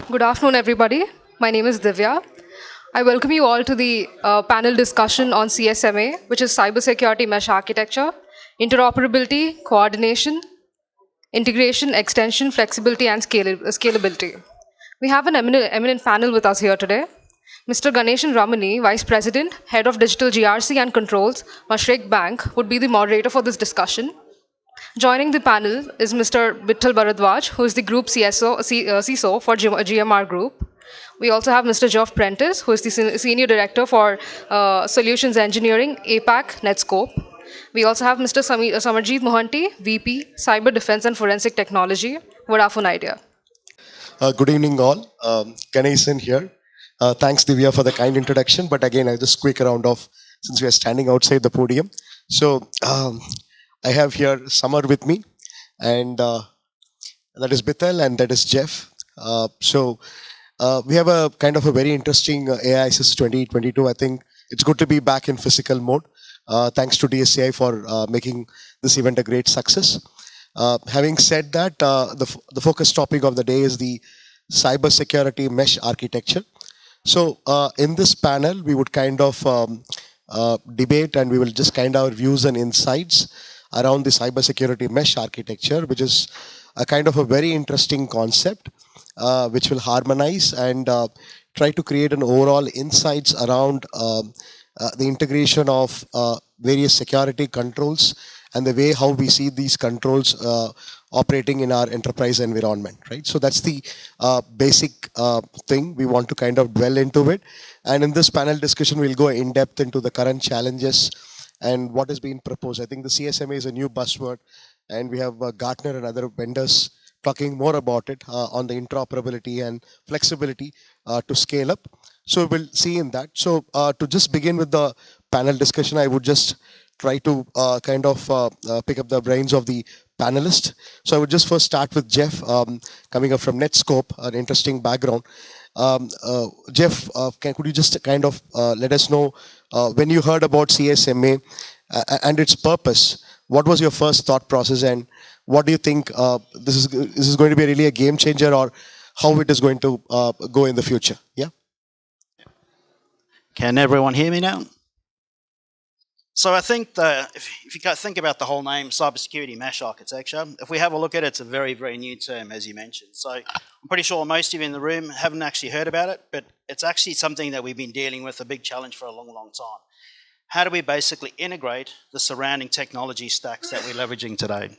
Good afternoon, everybody. My name is Divya. I welcome you all to the panel discussion on CSMA, which is Cybersecurity Mesh Architecture, Interoperability, Coordination, Integration, Extension, Flexibility, and Scalability. We have an eminent panel with us here today. Mr. Ganeshan Ramani, Vice President, Head of Digital GRC and Controls, Mashreq Bank, would be the moderator for this discussion. Joining the panel is Mr. Vittal Bharadwaj, who is the Group CISO for GMR Group. We also have Mr. Geoff Prentice, who is the Senior Director for Solutions Engineering, APAC Netscope. We also have Mr. Samarjeet Mohanty, VP, Cyber Defense and Forensic Technology, Vodafone Idea. Good evening, all. Ganesan here. Thanks, Divya, for the kind introduction. But again, I'll just quick round off since we are standing outside the podium. So I have here Samar with me, and that is Bithal, and that is Jeff. We have a kind of a very interesting AISS 2022. I think it's good to be back in physical mode. Thanks to DSCI for making this event a great success. Having said that, the focus topic of the day is the cybersecurity mesh architecture. So in this panel, we would kind of debate and we will just kind of views and insights around the cybersecurity mesh architecture, which is a kind of a very interesting concept, which will harmonize and try to create an overall insights around the integration of various security controls and the way how we see these controls operating in our enterprise environment, right? So that's the basic thing we want to kind of dwell into it. And in this panel discussion, we'll go in depth into the current challenges and what is being proposed. I think the CSMA is a new buzzword, and we have Gartner and other vendors talking more about it on the interoperability and flexibility to scale up. So we'll see in that. So to just begin with the panel discussion, I would just try to kind of pick up the brains of the panelists. So I would just first start with Jeff, coming up from Netscope, an interesting background. Jeff, could you just kind of let us know when you heard about CSMA and its purpose, what was your first thought process, and what do you think this is going to be really a game changer, or how it is going to go in the future? Yeah. Can everyone hear me now? So I think if you think about the whole name, cybersecurity mesh architecture, if we have a look at it, it's a very, very new term, as you mentioned. So I'm pretty sure most of you in the room haven't actually heard about it, but it's actually something that we've been dealing with, a big challenge for a long, long time. How do we basically integrate the surrounding technology stacks that we're leveraging today?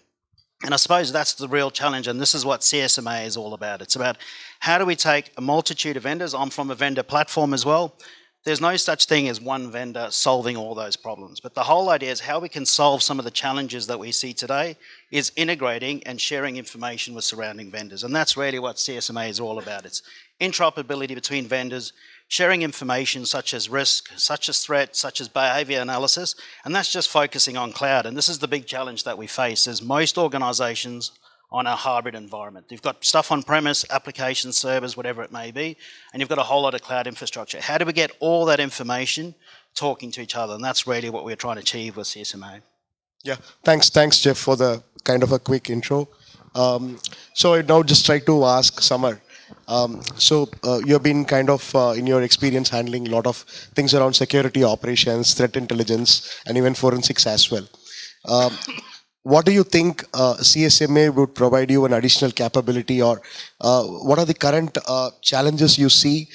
And I suppose that's the real challenge, and this is what CSMA is all about. It's about how do we take a multitude of vendors. I'm from a vendor platform as well. There's no such thing as one vendor solving all those problems. But the whole idea is how we can solve some of the challenges that we see today is integrating and sharing information with surrounding vendors. And that's really what CSMA is all about. It's interoperability between vendors, sharing information such as risk, such as threat, such as behavior analysis. And that's just focusing on cloud. And this is the big challenge that we face is most organizations on a hybrid environment. You've got stuff on-premise, application servers, whatever it may be, and you've got a whole lot of cloud infrastructure. How do we get all that information talking to each other? And that's really what we're trying to achieve with CSMA. Yeah, thanks, Jeff, for the kind of a quick intro. So I now just try to ask Samar. You've been kind of, in your experience, handling a lot of things around security operations, threat intelligence, and even forensics as well. What do you think CSMA would provide you an additional capability, or what are the current challenges you see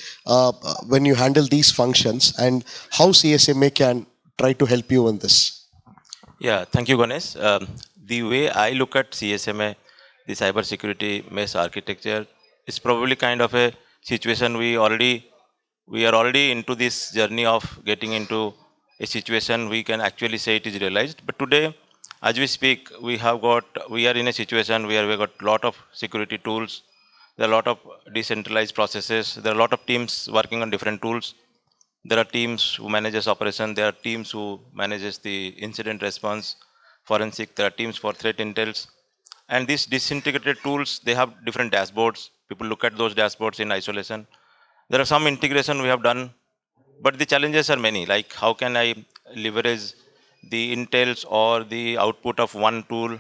when you handle these functions, and how CSMA can try to help you in this? Yeah, thank you, Ganesh. The way I look at CSMA, the cybersecurity mesh architecture, is probably kind of a situation we are already into this journey of getting into a situation we can actually say it is realized. But today, as we speak, we are in a situation where we got a lot of security tools. There are a lot of decentralized processes. There are a lot of teams working on different tools. There are teams who manages operation. There are teams who manages the incident response, forensic. There are teams for threat intels. And these disintegrated tools, they have different dashboards. People look at those dashboards in isolation. There are some integration we have done, but the challenges are many. Like how can I leverage the intels or the output of one tool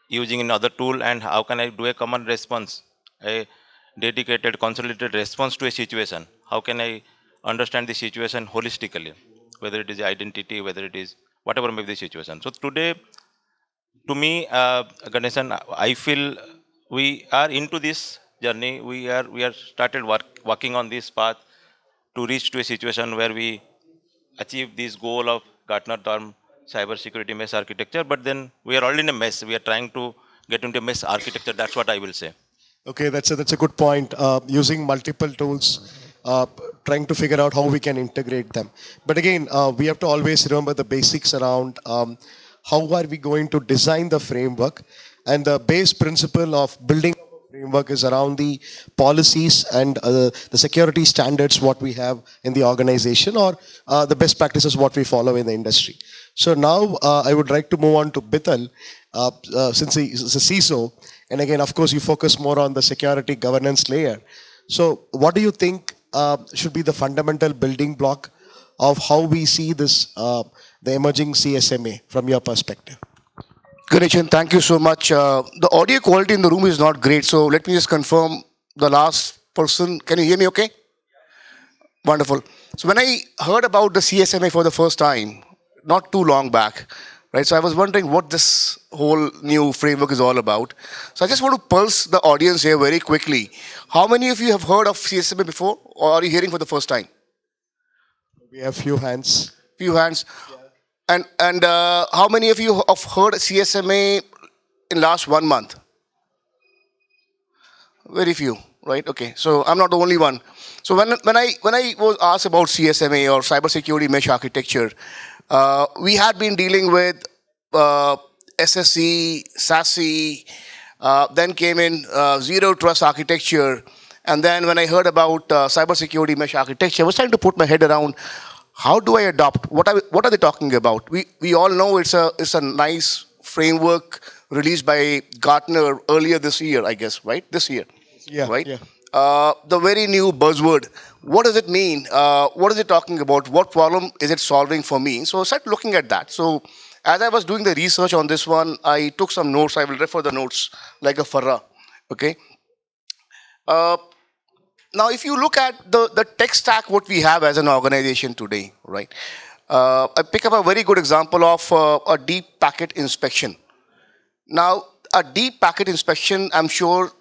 using another tool, and how can I do a common response, a dedicated, consolidated response to a situation? How can I understand the situation holistically, whether it is identity, whether it is whatever may be the situation? So today, to me, Ganesan, I feel we are into this journey. We are started working on this path to reach to a situation where we achieve this goal of Gartner term cybersecurity mesh architecture. But then we are already in a mess. We are trying to get into a mesh architecture. That's what I will say. Okay, that's a good point. Using multiple tools, trying to figure out how we can integrate them. But again, we have to always remember the basics around how are we going to design the framework, and the base principle of building a framework is around the policies and the security standards what we have in the organization, or the best practices what we follow in the industry. So now I would like to move on to Bithal, since he's a CISO, and again, of course, you focus more on the security governance layer. So what do you think should be the fundamental building block of how we see this, the emerging CSMA from your perspective? Ganeshan, thank you so much. The audio quality in the room is not great, so let me just confirm the last person. Can you hear me okay? Wonderful. So when I heard about the CSMA for the first time, not too long back, right? So I was wondering what this whole new framework is all about. So I just want to pulse the audience here very quickly. How many of you have heard of CSMA before, or are you hearing for the first time? We have few hands. Few hands. And how many of you have heard CSMA in last 1 month? Very few, right? Okay, so I'm not the only one. So when I was asked about CSMA or cybersecurity mesh architecture, we had been dealing with SSE, SASE, then came in zero trust architecture, and then when I heard about cybersecurity mesh architecture, I was trying to put my head around how do I adopt? What are they talking about? We all know it's a nice framework released by Gartner earlier this year, I guess, right? This year, Yeah, right? yeah. The very new buzzword. What does it mean? What is it talking about? What problem is it solving for me? So I started looking at that. So as I was doing the research on this one, I took some notes. I will refer the notes like a farra. Okay. Now, if you look at the tech stack, what we have as an organization today, right? I pick up a very good example of a deep packet inspection. Now, a deep packet inspection, I'm sure,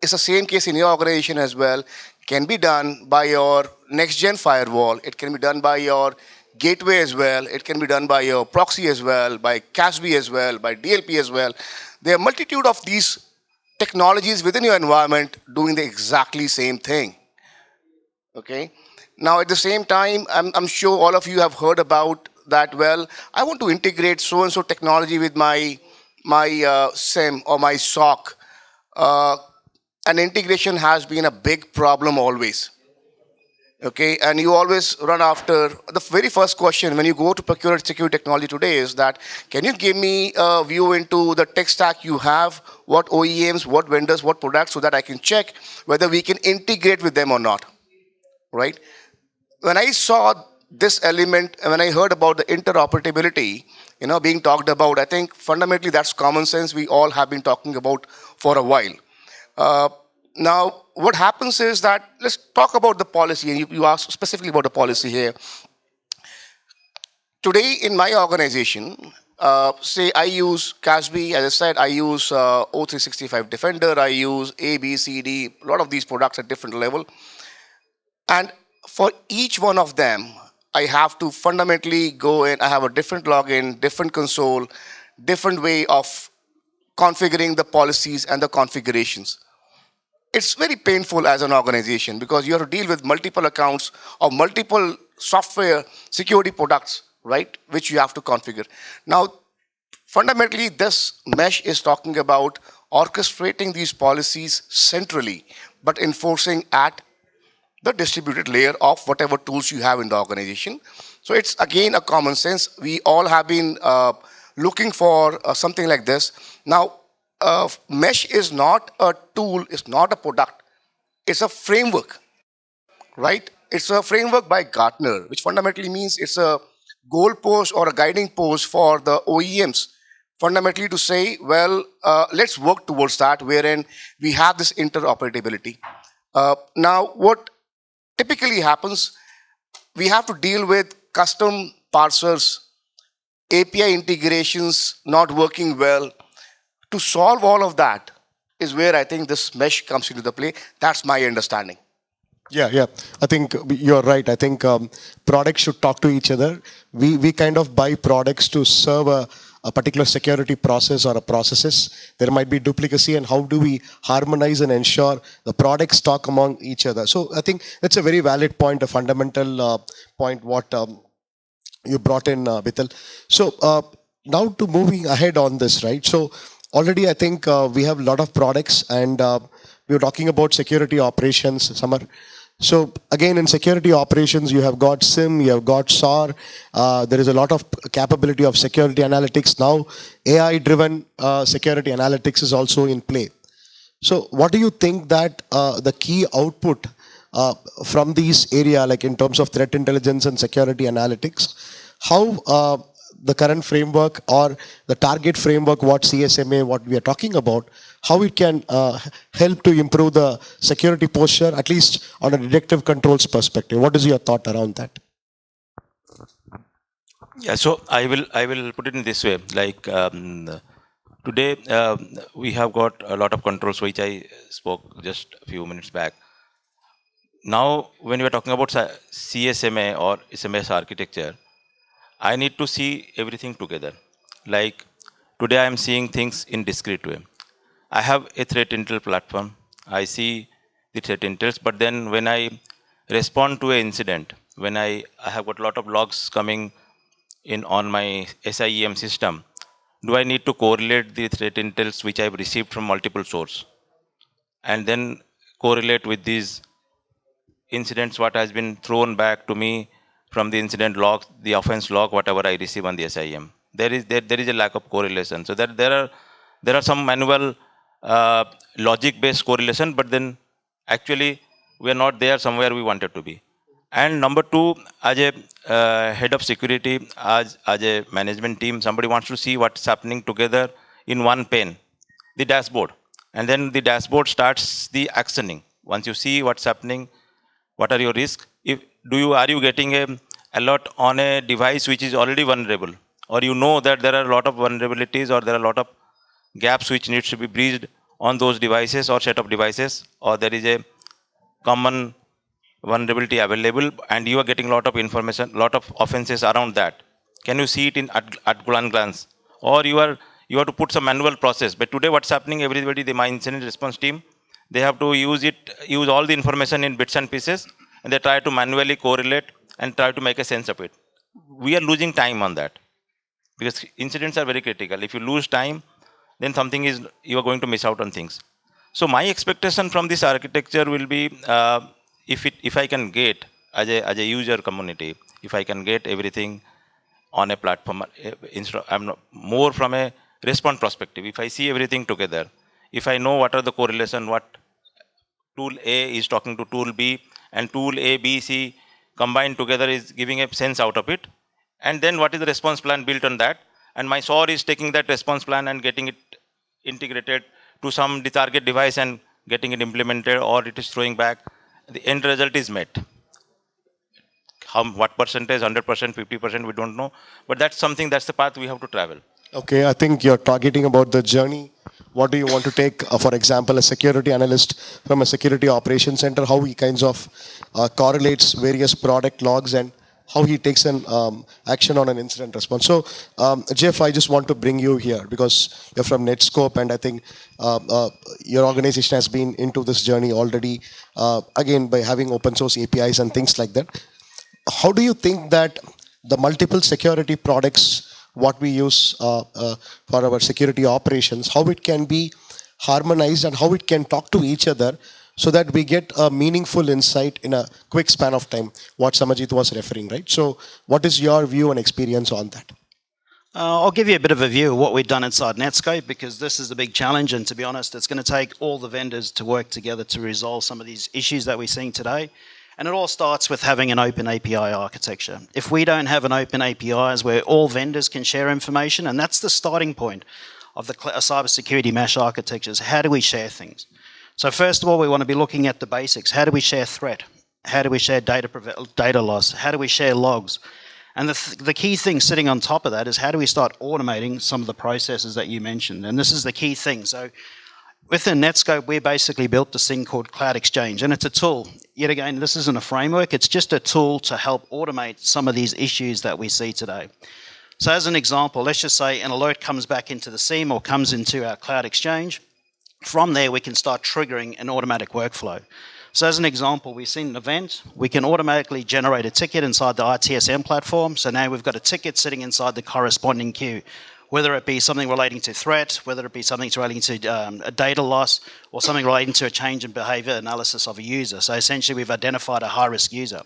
is the same case in your organization as well. Can be done by your next-gen firewall. It can be done by your gateway as well. It can be done by your proxy as well, by CASB as well, by DLP as well. There are a multitude of these technologies within your environment doing the exactly same thing. Okay. Now, at the same time, I'm sure all of you have heard about that. Well, I want to integrate so and so technology with my SIM or my SOC. And integration has been a big problem always. Okay, and you always run after the very first question when you go to procure security technology today is that, can you give me a view into the tech stack you have, what OEMs, what vendors, what products, so that I can check whether we can integrate with them or not, right? When I saw this element, and when I heard about the interoperability, being talked about, I think fundamentally that's common sense we all have been talking about for a while. Now, what happens is that, let's talk about the policy, and you asked specifically about the policy here. Today, in my organization, say I use CASB, as I said, I use O365 Defender, I use A, B, C, D, a lot of these products at different level. And for each one of them, I have to fundamentally go in, I have a different login, different console, different way of configuring the policies and the configurations. It's very painful as an organization because you have to deal with multiple accounts or multiple software security products, right, which you have to configure. Now, fundamentally, this mesh is talking about orchestrating these policies centrally, but enforcing at the distributed layer of whatever tools you have in the organization. So it's again a common sense. We all have been looking for something like this. Now, mesh is not a tool, it's not a product, it's a framework, right? It's a framework by Gartner, which fundamentally means it's a goalpost or a guiding post for the OEMs, fundamentally to say, well, let's work towards that, wherein we have this interoperability. Now, what typically happens, we have to deal with custom parsers, API integrations not working well. To solve all of that is where I think this mesh comes into the play. That's my understanding. Yeah. I think you're right. I think products should talk to each other. We kind of buy products to serve a particular security process or a processes. There might be duplicacy, and how do we harmonize and ensure the products talk among each other? So I think that's a very valid point, a fundamental point what you brought in, Bital. So now to moving ahead on this, right? So already I think we have a lot of products, and we were talking about security operations, Samar. So again, in security operations, you have got SIM, you have got SOAR. There is a lot of capability of security analytics. Now, AI-driven security analytics is also in play. So what do you think that the key output from these area, like in terms of threat intelligence and security analytics, how the current framework or the target framework, what CSMA, what we are talking about, how it can help to improve the security posture, at least on a detective controls perspective? What is your thought around that? Yeah, so I will put it in this way. Like today, we have got a lot of controls, which I spoke just a few minutes back. Now, when we are talking about CSMA or SMS architecture, I need to see everything together. Like today, I am seeing things in discrete way. I have a threat intel platform. I see the threat intels, but then when I respond to an incident, when I have got a lot of logs coming in on my SIEM system, do I need to correlate the threat intels which I've received from multiple sources and then correlate with these incidents what has been thrown back to me from the incident log, the offense log, whatever I receive on the SIM. There is a lack of correlation. So that there are some manual logic based correlation, but then actually we are not there somewhere we wanted to be. And number two, as a head of security, as a management team, somebody wants to see what's happening together in one pane, the dashboard. And then the dashboard starts the actioning. Once you see what's happening, what are your risks? Are you getting a alert on a device which is already vulnerable, or you know that there are a lot of vulnerabilities or there are a lot of gaps which needs to be breached on those devices or set of devices, or there is a common vulnerability available and you are getting a lot of information, lot of offenses around that. Can you see it in at glance, or you have to put some manual process? But today what's happening, everybody, my incident response team, they have to use all the information in bits and pieces, and they try to manually correlate and try to make a sense of it. We are losing time on that because incidents are very critical. If you lose time, then something is, you are going to miss out on things. So my expectation from this architecture will be, if I can get as a user community, if I can get everything on a platform, I'm not, more from a response perspective. If I see everything together, if I know what are the correlation, what tool A is talking to tool B, and tool A, B, C combined together is giving a sense out of it. And then what is the response plan built on that? And my SOAR is taking that response plan and getting it integrated to some target device and getting it implemented, or it is throwing back. The end result is met. What percentage, 100%, 50%, we don't know. But that's something, that's the path we have to travel. Okay, I think you're targeting about the journey. What do you want to take, for example, a security analyst from a security operations center, how he kinds of correlates various product logs and how he takes an action on an incident response. So, Jeff, I just want to bring you here because you're from Netscope, and I think your organization has been into this journey already, again, by having open source APIs and things like that. How do you think that the multiple security products, what we use for our security operations, how it can be harmonized and how it can talk to each other so that we get a meaningful insight in a quick span of time, what Samajit was referring, right? So what is your view and experience on that? I'll give you a bit of a view of what we've done inside Netscope, because this is the big challenge, and to be honest, it's going to take all the vendors to work together to resolve some of these issues that we're seeing today. And it all starts with having an open API architecture. If we don't have an open APIs where all vendors can share information, and that's the starting point of the cybersecurity mesh architectures, how do we share things? So first of all, we want to be looking at the basics. How do we share threat? How do we share data loss? How do we share logs? And the key thing sitting on top of that is how do we start automating some of the processes that you mentioned? And this is the key thing. So within Netscope, we basically built this thing called Cloud Exchange, and it's a tool. Yet again, this isn't a framework. It's just a tool to help automate some of these issues that we see today. So as an example, let's just say an alert comes back into the SIEM or comes into our Cloud Exchange. From there, we can start triggering an automatic workflow. So as an example, we've seen an event, we can automatically generate a ticket inside the ITSM platform. So now we've got a ticket sitting inside the corresponding queue, whether it be something relating to threat, whether it be something relating to a data loss, or something relating to a change in behavior analysis of a user. So essentially, we've identified a high-risk user.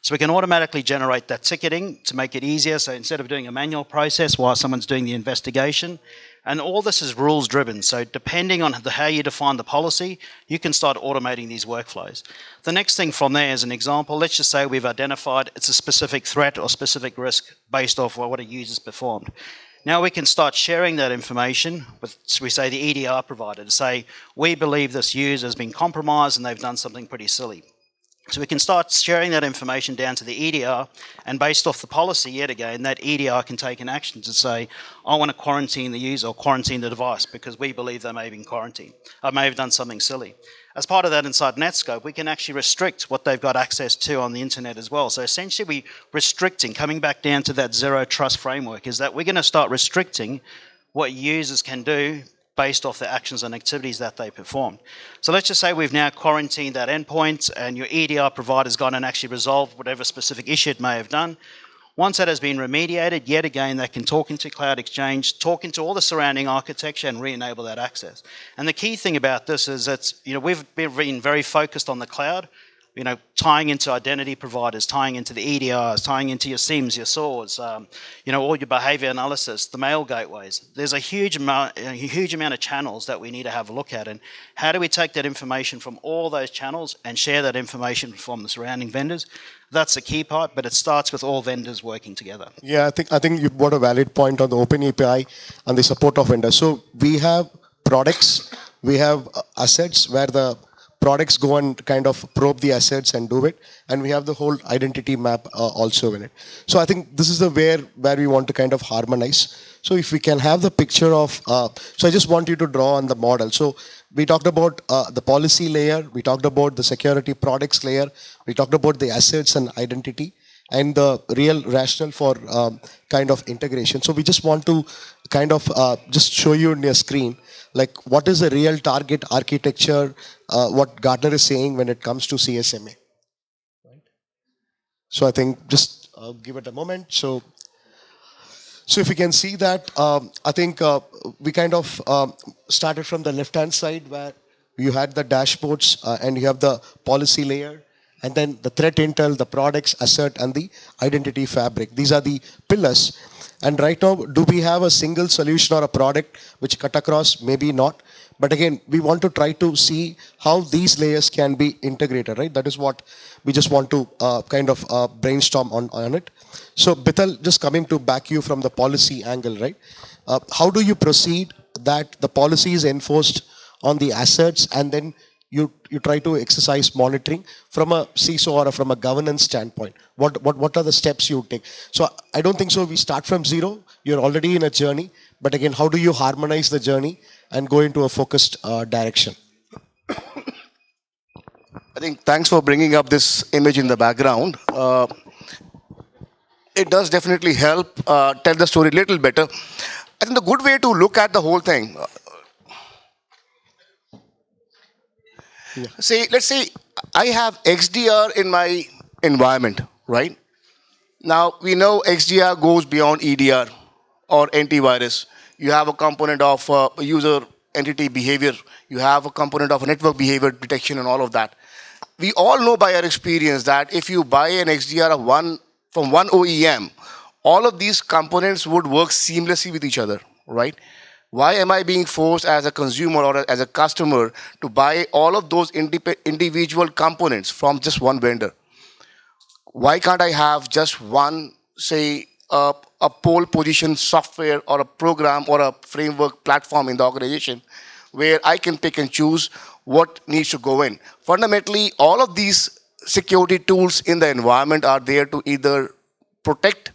So we can automatically generate that ticketing to make it easier. So instead of doing a manual process while someone's doing the investigation, and all this is rules driven. So depending on how you define the policy, you can start automating these workflows. The next thing from there is an example. Let's just say we've identified it's a specific threat or specific risk based off what a user's performed. Now we can start sharing that information with, we say, the EDR provider to say, we believe this user has been compromised and they've done something pretty silly. So we can start sharing that information down to the EDR, and based off the policy, yet again, that EDR can take an action to say, I want to quarantine the user or quarantine the device because we believe they may have been quarantined. I may have done something silly. As part of that inside Netscope, we can actually restrict what they've got access to on the internet as well. So essentially we're restricting, coming back down to that zero trust framework, is that we're going to start restricting what users can do based off the actions and activities that they perform. So let's just say we've now quarantined that endpoint and your EDR provider's gone and actually resolved whatever specific issue it may have done. Once that has been remediated, yet again, they can talk into Cloud Exchange, talk into all the surrounding architecture and re-enable that access. And the key thing about this is that we've been very focused on the cloud, tying into identity providers, tying into the EDRs, tying into your SIEMs, your SOARs, all your behavior analysis, the mail gateways. There's a huge amount of channels that we need to have a look at. And how do we take that information from all those channels and share that information from the surrounding vendors? That's the key part, but it starts with all vendors working together. Yeah, I think you brought a valid point on the open API and the support of vendors. So we have products, we have assets where the products go and kind of probe the assets and do it, and we have the whole identity map also in it. So I think this is the where we want to kind of harmonize. So if we can have the picture of, so I just want you to draw on the model. So we talked about the policy layer, we talked about the security products layer, we talked about the assets and identity, and the real rationale for kind of integration. So we just want to kind of just show you on your screen, like what is the real target architecture, what Gartner is saying when it comes to CSMA. Right? So I think just give it a moment. So if you can see that, I think we kind of started from the left-hand side where you had the dashboards and you have the policy layer, and then the threat intel, the products, asset, and the identity fabric. These are the pillars. And right now, do we have a single solution or a product which cut across? Maybe not. But again, we want to try to see how these layers can be integrated, right? That is what we just want to kind of brainstorm on it. So Bithal, just coming to back you from the policy angle, right? How do you proceed that the policy is enforced on the assets, and then you try to exercise monitoring from a CISO or from a governance standpoint? What are the steps you take? So I don't think so we start from zero. You're already in a journey. But again, how do you harmonize the journey and go into a focused direction? I think thanks for bringing up this image in the background. It does definitely help tell the story a little better. I think the good way to look at the whole thing, let's say I have XDR in my environment, right? Now, we know XDR goes beyond EDR or antivirus. You have a component of user entity behavior. You have a component of network behavior detection and all of that. We all know by our experience that if you buy an XDR from one OEM, all of these components would work seamlessly with each other, right? Why am I being forced as a consumer or as a customer to buy all of those individual components from just one vendor? Why can't I have just one, say, a pole position software or a program or a framework platform in the organization where I can pick and choose what needs to go in. Fundamentally, all of these security tools in the environment are there to either protect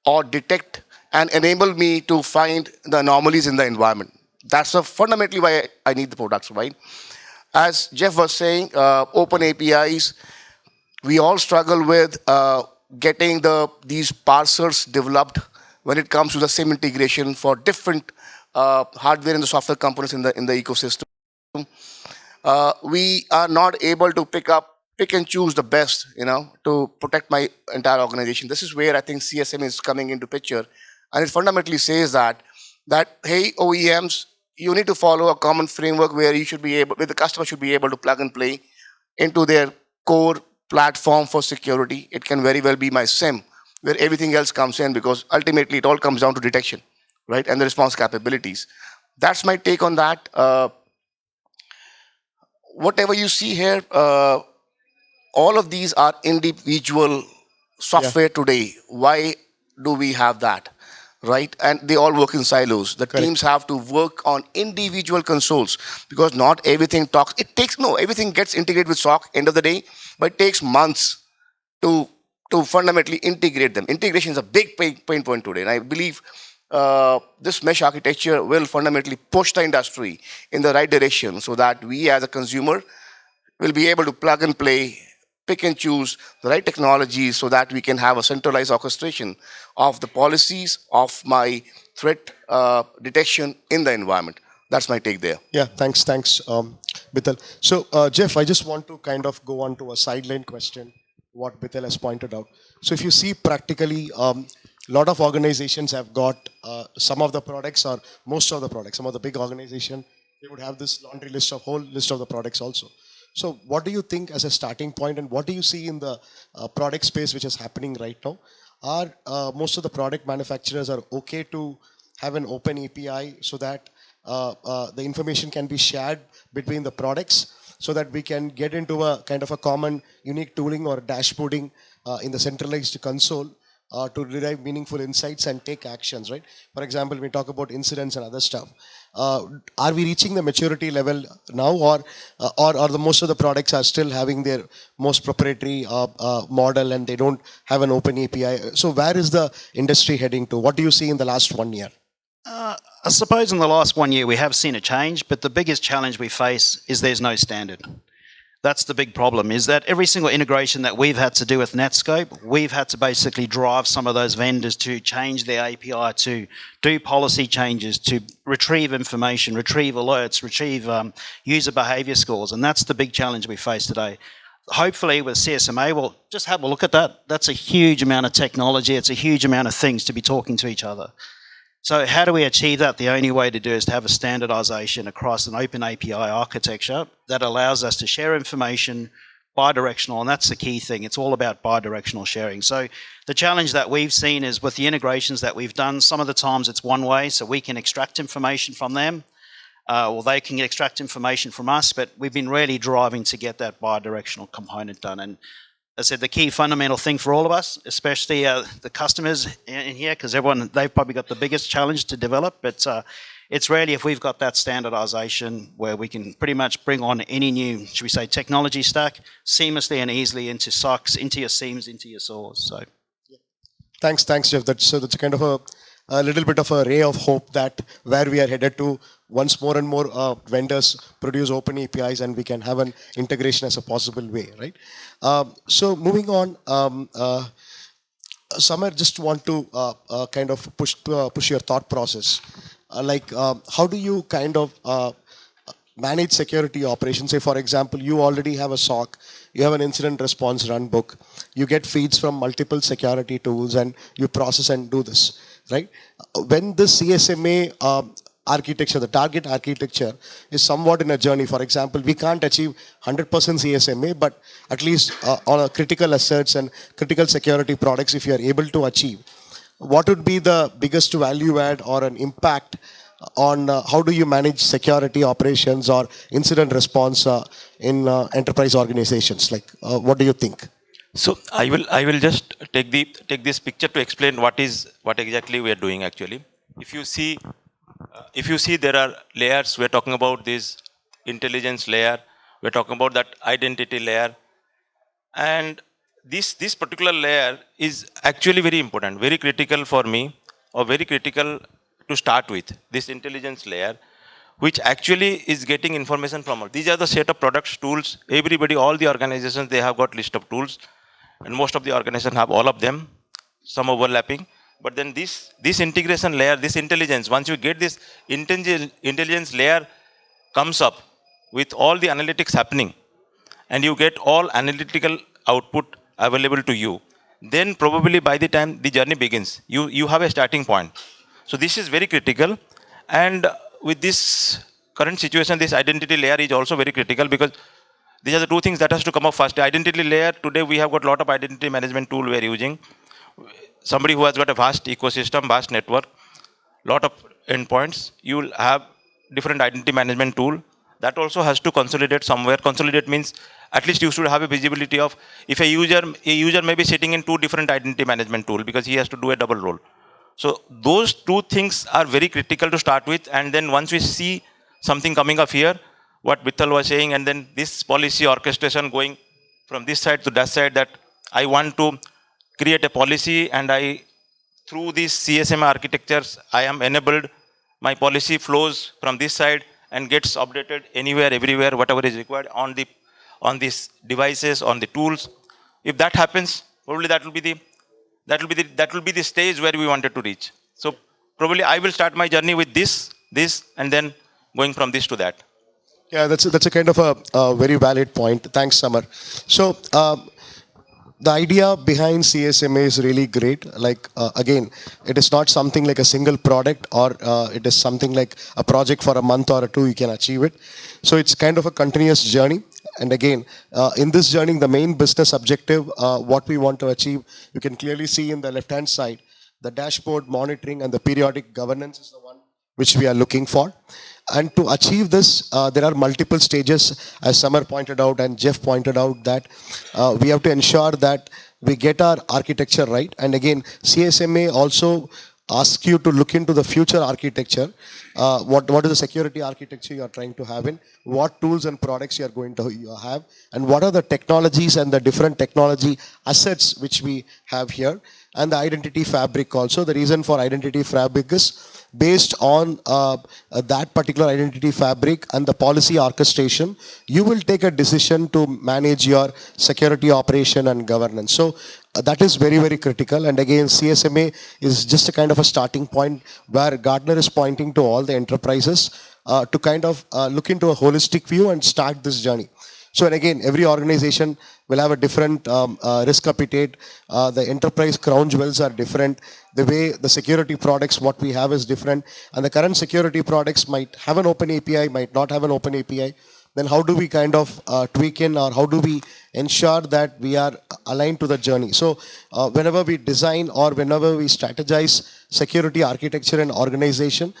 or detect and enable me to find the anomalies in the environment. That's fundamentally why I need the products, right? As Jeff was saying, open APIs, we all struggle with getting these parsers developed when it comes to the SIM integration for different hardware and the software components in the ecosystem. We are not able to pick and choose the best, to protect my entire organization. This is where I think CSM is coming into picture, and it fundamentally says that hey, OEMs, you need to follow a common framework where where the customer should be able to plug and play into their core platform for security. It can very well be my SIM, where everything else comes in, because ultimately it all comes down to detection, right, and the response capabilities. That's my take on that. Whatever you see here, all of these are individual software today. Why do we have that? Right? And they all work in silos. The teams have to work on individual consoles, because not everything talks. Everything gets integrated with SOC end of the day, but it takes months to fundamentally integrate them. Integration is a big pain point today. And I believe this mesh architecture will fundamentally push the industry in the right direction, so that we as a consumer will be able to plug and play, pick and choose the right technologies, so that we can have a centralized orchestration of the policies of my threat detection in the environment. That's my take there. Yeah, thanks, Bital. So, Jeff, I just want to kind of go on to a sideline question, what Bital has pointed out. So, if you see practically, a lot of organizations have got some of the products, or most of the products. Some of the big organizations, they would have this laundry list of whole list of the products also. So, what do you think as a starting point, and what do you see in the product space which is happening right now? Are most of the product manufacturers are okay to have an open API, so that the information can be shared between the products, so that we can get into a kind of a common unique tooling or dashboarding in the centralized console to derive meaningful insights and take actions, right? For example, we talk about incidents and other stuff. Are we reaching the maturity level now, or the most of the products are still having their most proprietary model, and they don't have an open API? So where is the industry heading to? What do you see in the last 1 year? I suppose in the last 1 year we have seen a change, but the biggest challenge we face is there's no standard. That's the big problem, is that every single integration that we've had to do with Netscope, we've had to basically drive some of those vendors to change their API, to do policy changes, to retrieve information, retrieve alerts, retrieve user behavior scores. And that's the big challenge we face today. Hopefully with CSMA, we'll just have a look at that. That's a huge amount of technology. It's a huge amount of things to be talking to each other. So how do we achieve that? The only way to do is to have a standardization across an open API architecture that allows us to share information bidirectional, and that's the key thing. It's all about bidirectional sharing. So the challenge that we've seen is with the integrations that we've done, some of the times it's one way, so we can extract information from them, or they can extract information from us, but we've been really driving to get that bidirectional component done. And I said the key fundamental thing for all of us, especially the customers in here, because they've probably got the biggest challenge to develop, but it's really if we've got that standardization where we can pretty much bring on any new, should we say, technology stack seamlessly and easily into SOCs, into your SIEMs, into your SOARs. So, Thanks, Jeff. That's kind of a little bit of a ray of hope that where we are headed to, once more and more vendors produce open APIs, and we can have an integration as a possible way, right? So moving on, Samar, just want to kind of push your thought process. How do you kind of manage security operations? Say, for example, you already have a SOC, you have an incident response run book, you get feeds from multiple security tools, and you process and do this, right? When the CSMA architecture, the target architecture, is somewhat in a journey. For example, we can't achieve 100% CSMA, but at least on a critical assets and critical security products, if you are able to achieve, what would be the biggest value add or an impact on how do you manage security operations or incident response in enterprise organizations? What do you think? So I will just take this picture to explain what exactly we are doing actually. If you see If you see, there are layers. We're talking about this intelligence layer. We're talking about that identity layer. And this particular layer is actually very important, very critical for me, or very critical to start with, this intelligence layer, which actually is getting information from us. These are the set of products, tools. Everybody, all the organizations, they have got list of tools, and most of the organizations have all of them, some overlapping. But then this integration layer, this intelligence, once you get this intelligence layer comes up with all the analytics happening, and you get all analytical output available to you, then probably by the time the journey begins, you have a starting point. So this is very critical. And with this current situation, this identity layer is also very critical, because these are the two things that has to come up first. The identity layer, today we have got a lot of identity management tool we are using. Somebody who has got a vast ecosystem, vast network, lot of endpoints, you will have different identity management tool. That also has to consolidate somewhere. Consolidate means at least you should have a visibility of, if a user may be sitting in two different identity management tool, because he has to do a double role. So those two things are very critical to start with. And then once we see something coming up here, what Vittal was saying, and then this policy orchestration going from this side to that side, that I want to create a policy, and I, through these CSMA architectures, I am enabled, my policy flows from this side and gets updated anywhere, everywhere, whatever is required on these devices, on the tools. If that happens, probably that will be the stage where we wanted to reach. So probably I will start my journey with this, and then going from this to that. Yeah, that's a kind of a very valid point. Thanks, Samar. So the idea behind CSMA is really great. Like again, it is not something like a single product, or it is something like a project for a month or two you can achieve it. So it's kind of a continuous journey. And again, in this journey, the main business objective, what we want to achieve, you can clearly see in the left-hand side, the dashboard monitoring and the periodic governance is the one which we are looking for. And to achieve this, there are multiple stages, as Samar pointed out and Jeff pointed out, that we have to ensure that we get our architecture right. And again, CSMA also asks you to look into the future architecture. What is the security architecture you are trying to have in, what tools and products you are going to have, and what are the technologies and the different technology assets which we have here, and the identity fabric also. The reason for identity fabric is based on that particular identity fabric and the policy orchestration, you will take a decision to manage your security operation and governance. So that is very, very critical. And again, CSMA is just a kind of a starting point where Gartner is pointing to all the enterprises to kind of look into a holistic view and start this journey. So, and again, every organization will have a different risk appetite. The enterprise crown jewels are different. The way the security products, what we have is different. And the current security products might have an open API, might not have an open API. Then how do we kind of tweak in, or how do we ensure that we are aligned to the journey? So whenever we design or whenever we strategize security architecture and organization,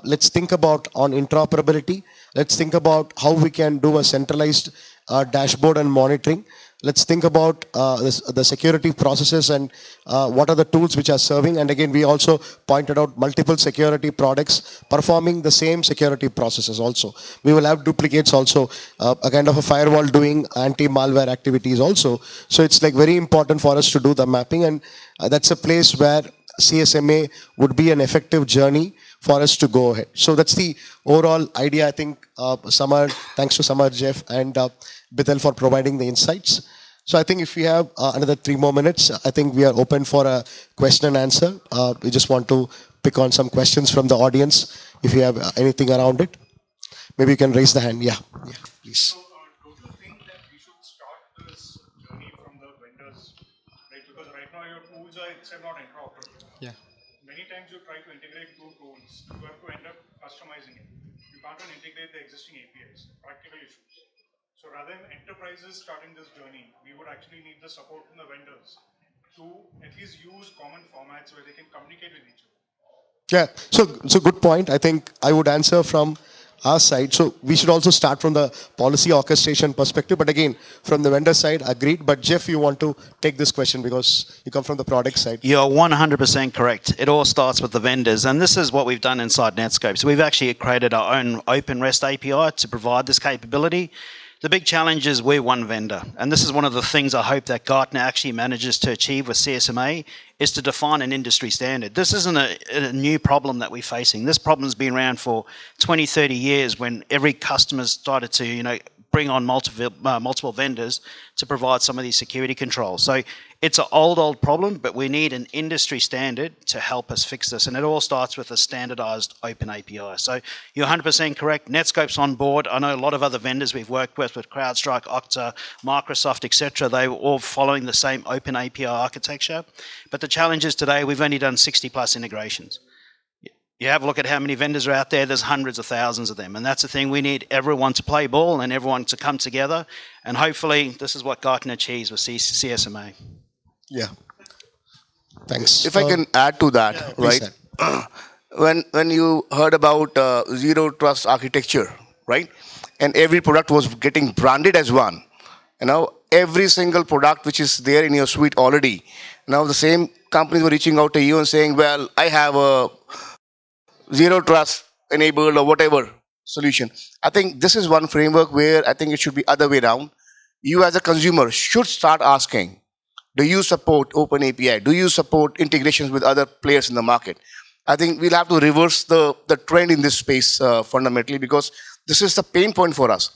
let's think about on interoperability. Let's think about how we can do a centralized dashboard and monitoring. Let's think about the security processes and what are the tools which are serving. And again, we also pointed out multiple security products performing the same security processes also. We will have duplicates also, a kind of a firewall doing anti-malware activities also. So it's like very important for us to do the mapping, and that's a place where CSMA would be an effective journey for us to go ahead. So that's the overall idea. I think Samar, thanks to Samar, Jeff, and Bithal for providing the insights. So I think if we have another 3 more minutes, I think we are open for a question and answer. We just want to pick on some questions from the audience. If you have anything around it, maybe you can raise the hand. Yeah, please. Don't you think that we should start this journey from the vendors, right? Because right now your tools are itself not interoperable. Yeah. Many times you try to integrate two tools, you have to end up customizing it. You can't even integrate the existing APIs, practical issues. So rather than enterprises starting this journey, we would actually need the support from the vendors to at least use common formats where they can communicate with each other. Yeah, so good point. I think I would answer from our side. So we should also start from the policy orchestration perspective. But again, from the vendor side, agreed. But Jeff, you want to take this question because you come from the product side. You're 100% correct. It all starts with the vendors, and this is what we've done inside Netscope. So we've actually created our own open REST API to provide this capability. The big challenge is we're one vendor, and this is one of the things I hope that Gartner actually manages to achieve with CSMA, is to define an industry standard. This isn't a new problem that we're facing. This problem's been around for 20, 30 years when every customer started to, bring on multiple vendors to provide some of these security controls. So it's an old problem, but we need an industry standard to help us fix this. And it all starts with a standardized open API. So you're 100% correct. Netscope's on board. I know a lot of other vendors we've worked with CrowdStrike, Okta, Microsoft, etc. They were all following the same open API architecture. But the challenge is today we've only done 60 plus integrations. You have a look at how many vendors are out there, there's hundreds of thousands of them. And that's the thing, we need everyone to play ball and everyone to come together. And hopefully this is what Gartner achieves with CSMA. Yeah. Thanks. If I can add to that, please right? When you heard about zero trust architecture, right? And every product was getting branded as one. Every single product which is there in your suite already. Now the same companies were reaching out to you and saying, well, I have a zero trust enabled or whatever solution. I think this is one framework where I think it should be other way around. You as a consumer should start asking, do you support open API? Do you support integrations with other players in the market? I think we'll have to reverse the trend in this space fundamentally, because this is the pain point for us.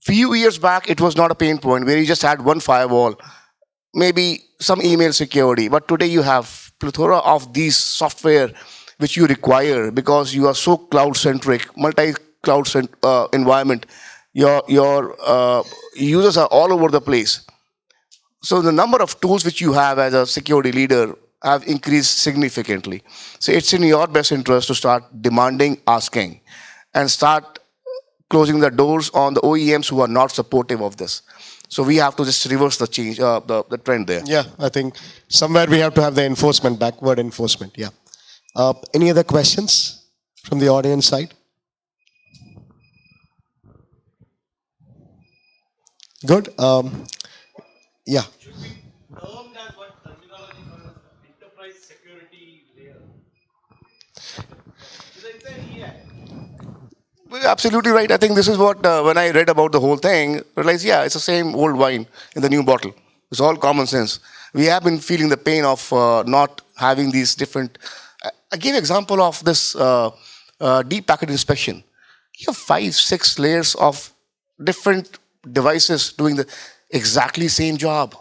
Few years back, it was not a pain point where you just had one firewall, maybe some email security. But today you have plethora of these software which you require because you are so cloud-centric, multi-cloud environment. Your users are all over the place. So the number of tools which you have as a security leader have increased significantly. So it's in your best interest to start demanding, asking, and start closing the doors on the OEMs who are not supportive of this. So we have to just reverse the change, the trend there. Yeah, I think somewhere we have to have the enforcement, backward enforcement. Yeah. Any other questions from the audience side? Good. Yeah. Should be termed as one terminology for an enterprise security layer. Should I say EI? Well, absolutely right. I think this is what, when I read about the whole thing, realized, yeah, it's the same old wine in the new bottle. It's all common sense. We have been feeling the pain of not having these different. I gave an example of this deep packet inspection. You have 5, 6 layers of different devices doing the exactly same job.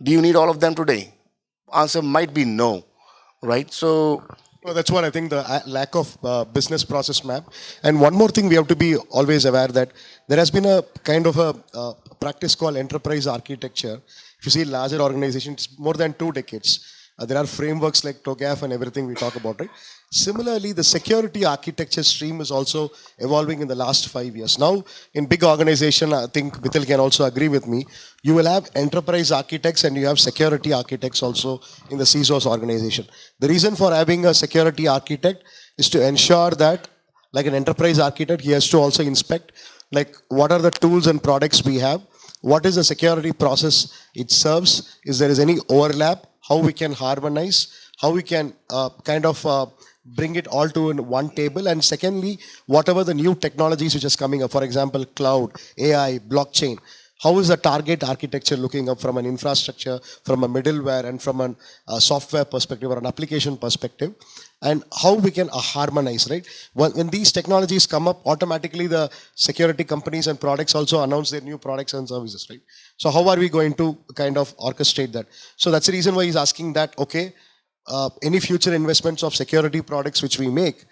Do you need all of them today? Answer might be no, right? So Well, that's what I think, the lack of business process map. And one more thing we have to be always aware that there has been a kind of a practice called enterprise architecture. If you see larger organizations, more than 2 decades. There are frameworks like TOGAF and everything we talk about, right? Similarly, the security architecture stream is also evolving in the last 5 years. Now, in big organization, I think Vital can also agree with me, you will have enterprise architects and you have security architects also in the CISO's organization. The reason for having a security architect is to ensure that, like an enterprise architect, he has to also inspect, like, what are the tools and products we have, what is the security process it serves, is there is any overlap, how we can harmonize, how we can bring it all to one table, and secondly, whatever the new technologies which is coming up, for example, cloud, AI, blockchain, how is the target architecture looking up from an infrastructure, from a middleware, and from a software perspective or an application perspective, and how we can harmonize, right? When these technologies come up, automatically the security companies and products also announce their new products and services, right? So how are we going to kind of orchestrate that? So that's the reason why he's asking that, okay, any future investments of security products which we make,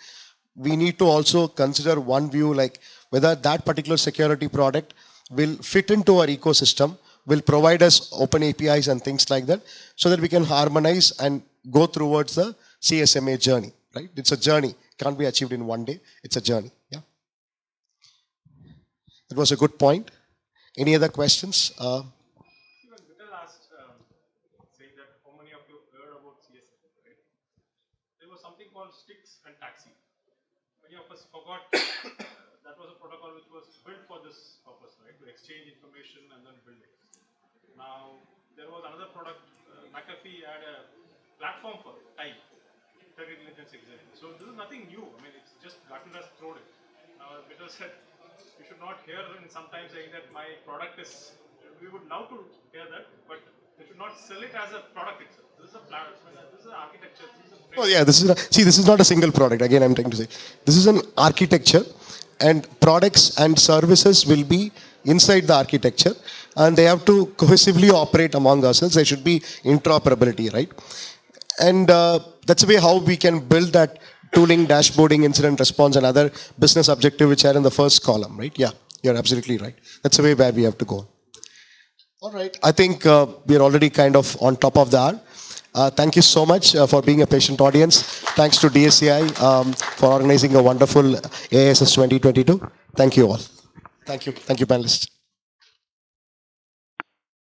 we need to also consider one view, like whether that particular security product will fit into our ecosystem, will provide us open APIs and things like that, so that we can harmonize and go towards the CSMA journey, right? It's a journey. Can't be achieved in one day. It's a journey. Yeah. That was a good point. Any other questions? Even Vital asked, saying that how many of you heard about CSMA, right? There was something called diagnostics and taxi. Many of us forgot that was a protocol which was built for this purpose, right? To exchange information and then build it. Now, there was another product, McAfee had a platform for it, time, threat intelligence exam. So this is nothing new. I mean, it's just Gartner has thrown it. Now, as Peter said, you should not hear him sometimes saying that my product is, we would love to hear that, but they should not sell it as a product itself. This is a platform, this is an architecture, this is a Oh yeah, this is not a single product. Again, I'm trying to say this is an architecture, and products and services will be inside the architecture, and they have to cohesively operate among ourselves. There should be interoperability, right? And that's the way how we can build that tooling, dashboarding, incident response, and other business objective which are in the first column, right? Yeah, you're absolutely right. That's the way where we have to go. All right. I think we're already kind of on top of the hour. Thank you so much for being a patient audience. Thanks to DSCI for organizing a wonderful AISS 2022. Thank you all. Thank you. Thank you, panelists.